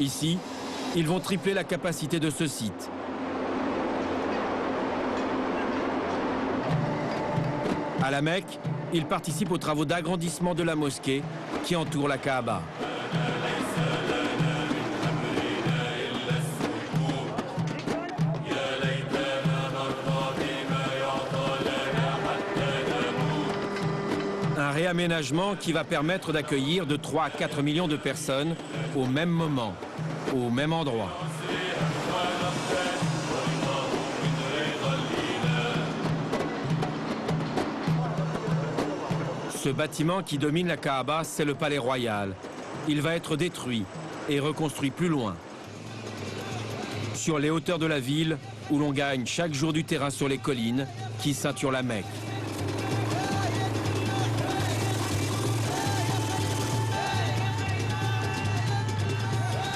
Ici, ils vont tripler la capacité de ce site. À la Mecque, ils participent aux travaux d'agrandissement de la mosquée qui entoure la Kaaba. Un réaménagement qui va permettre d'accueillir de 3 à 4 millions de personnes au même moment, au même endroit. Ce bâtiment qui domine la Kaaba, c'est le palais royal. Il va être détruit et reconstruit plus loin. Sur les hauteurs de la ville, où l'on gagne chaque jour du terrain sur les collines qui ceinturent la Mecque.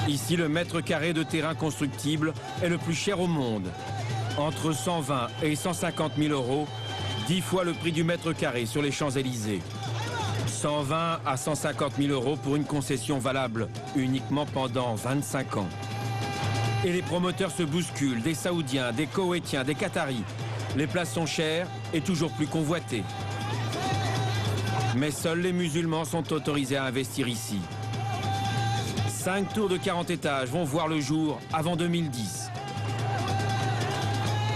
Ici, le mètre carré de terrain constructible est le plus cher au monde. Entre 120 et 150 000 euros, 10 fois le prix du mètre carré sur les Champs-Élysées. 120 à 150 000 euros pour une concession valable uniquement pendant 25 ans. Et les promoteurs se bousculent, des Saoudiens, des Koweïtiens, des Qataris. Les places sont chères et toujours plus convoitées. Mais seuls les musulmans sont autorisés à investir ici. 5 tours de 40 étages vont voir le jour avant 2010.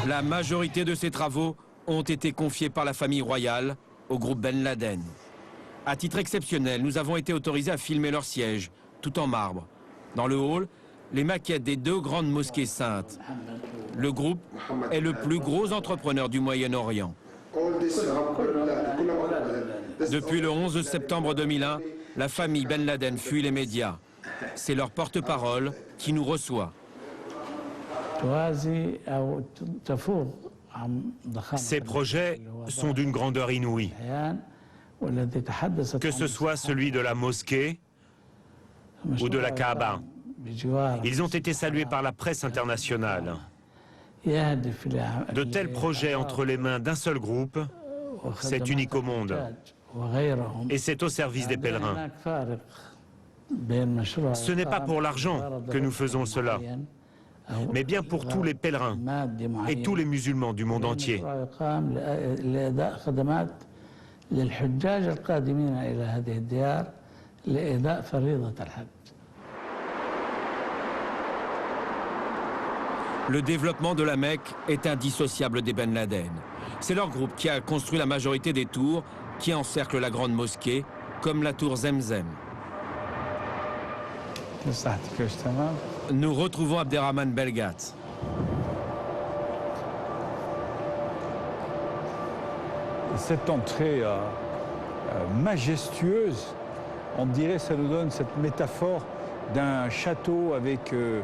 La majorité de ces travaux ont été confiés par la famille royale au groupe Ben Laden. À titre exceptionnel, nous avons été autorisés à filmer leur siège, tout en marbre. Dans le hall, les maquettes des 2 grandes mosquées saintes. Le groupe est le plus gros entrepreneur du Moyen-Orient. Depuis le 11 septembre 2001, la famille Ben Laden fuit les médias. C'est leur porte-parole qui nous reçoit. Ces projets sont d'une grandeur inouïe. Que ce soit celui de la mosquée ou de la Kaaba. Ils ont été salués par la presse internationale. De tels projets entre les mains d'un seul groupe, c'est unique au monde. Et c'est au service des pèlerins. Ce n'est pas pour l'argent que nous faisons cela, mais bien pour tous les pèlerins et tous les musulmans du monde entier. Le développement de la Mecque est indissociable des Ben Laden. C'est leur groupe qui a construit la majorité des tours qui encerclent la grande mosquée, comme la tour Zemzem. Nous retrouvons Abderrahman Belgat. Cette entrée majestueuse, on dirait, ça nous donne cette métaphore d'un château avec le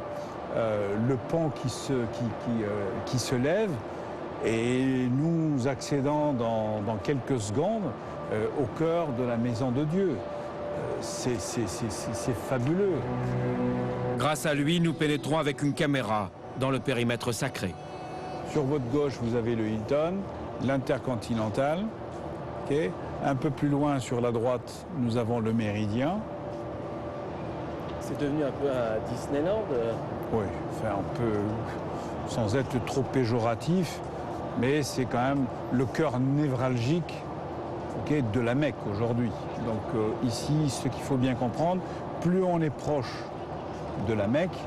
pan qui se lève, et nous accédons dans quelques secondes au cœur de la maison de Dieu. C'est fabuleux. Grâce à lui, nous pénétrons avec une caméra dans le périmètre sacré. Sur votre gauche, vous avez le Hilton, l'Intercontinental. Okay. Un peu plus loin, sur la droite, nous avons le Méridien. C'est devenu un peu un Disneyland. Oui, enfin, un peu, sans être trop péjoratif, mais c'est quand même le cœur névralgique de la Mecque aujourd'hui. Donc ici, ce qu'il faut bien comprendre, plus on est proche de la Mecque,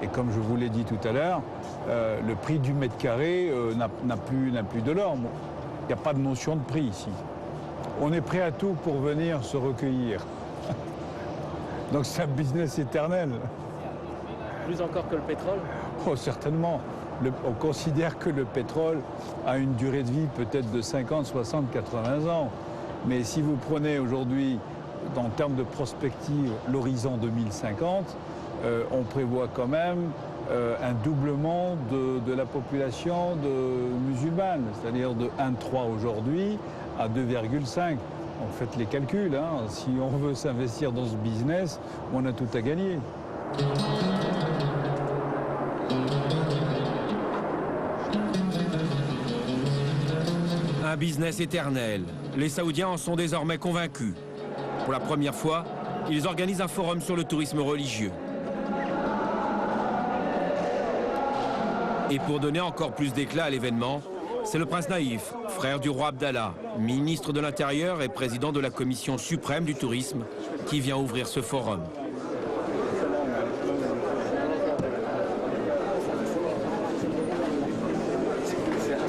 et comme je vous l'ai dit tout à l'heure, le prix du mètre carré n'a plus de l'or. Il n'y a pas de notion de prix ici. On est prêt à tout pour venir se recueillir. Donc c'est un business éternel. Plus encore que le pétrole? Oh, certainement. On considère que le pétrole a une durée de vie peut-être de 50, 60, 80 ans. Mais si vous prenez aujourd'hui, en termes de prospective, l'horizon 2050, on prévoit quand même un doublement de la population musulmane, c'est-à-dire de 1,3 aujourd'hui à 2,5. On fait les calculs, hein. Si on veut s'investir dans ce business, on a tout à gagner. Un business éternel. Les Saoudiens en sont désormais convaincus. Pour la première fois, ils organisent un forum sur le tourisme religieux. Et pour donner encore plus d'éclat à l'événement, c'est le prince Naïf, frère du roi Abdallah, ministre de l'Intérieur et président de la Commission suprême du tourisme, qui vient ouvrir ce forum.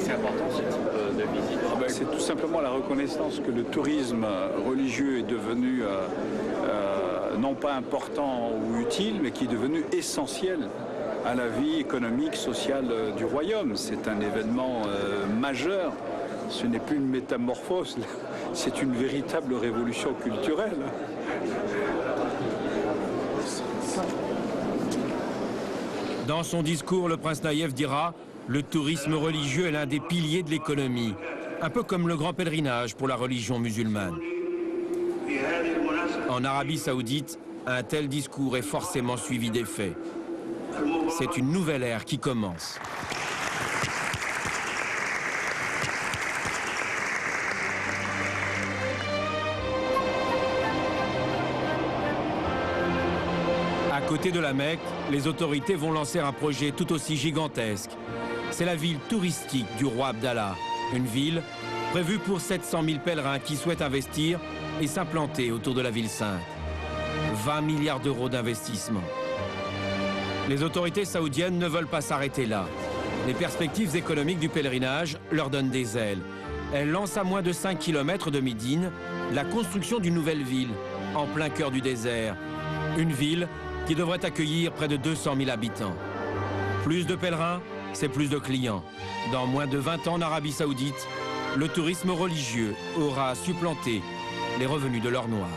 C'est important ce type de visite. C'est tout simplement la reconnaissance que le tourisme religieux est devenu non pas important ou utile, mais qui est devenu essentiel à la vie économique, sociale du royaume. C'est un événement majeur. Ce n'est plus une métamorphose, c'est une véritable révolution culturelle. Dans son discours, le prince Naïf dira « Le tourisme religieux est l'un des piliers de l'économie », un peu comme le grand pèlerinage pour la religion musulmane. En Arabie Saoudite, un tel discours est forcément suivi des faits. C'est une nouvelle ère qui commence. À côté de la Mecque, les autorités vont lancer un projet tout aussi gigantesque. C'est la ville touristique du roi Abdallah, une ville prévue pour 700 000 pèlerins qui souhaitent investir et s'implanter autour de la ville sainte. 20 milliards d'euros d'investissement. Les autorités saoudiennes ne veulent pas s'arrêter là. Les perspectives économiques du pèlerinage leur donnent des ailes. Elles lancent à moins de 5 km de Médine la construction d'une nouvelle ville, en plein cœur du désert. Une ville qui devrait accueillir près de 200 000 habitants. Plus de pèlerins, c'est plus de clients. Dans moins de 20 ans en Arabie Saoudite, le tourisme religieux aura supplanté les revenus de l'or noir.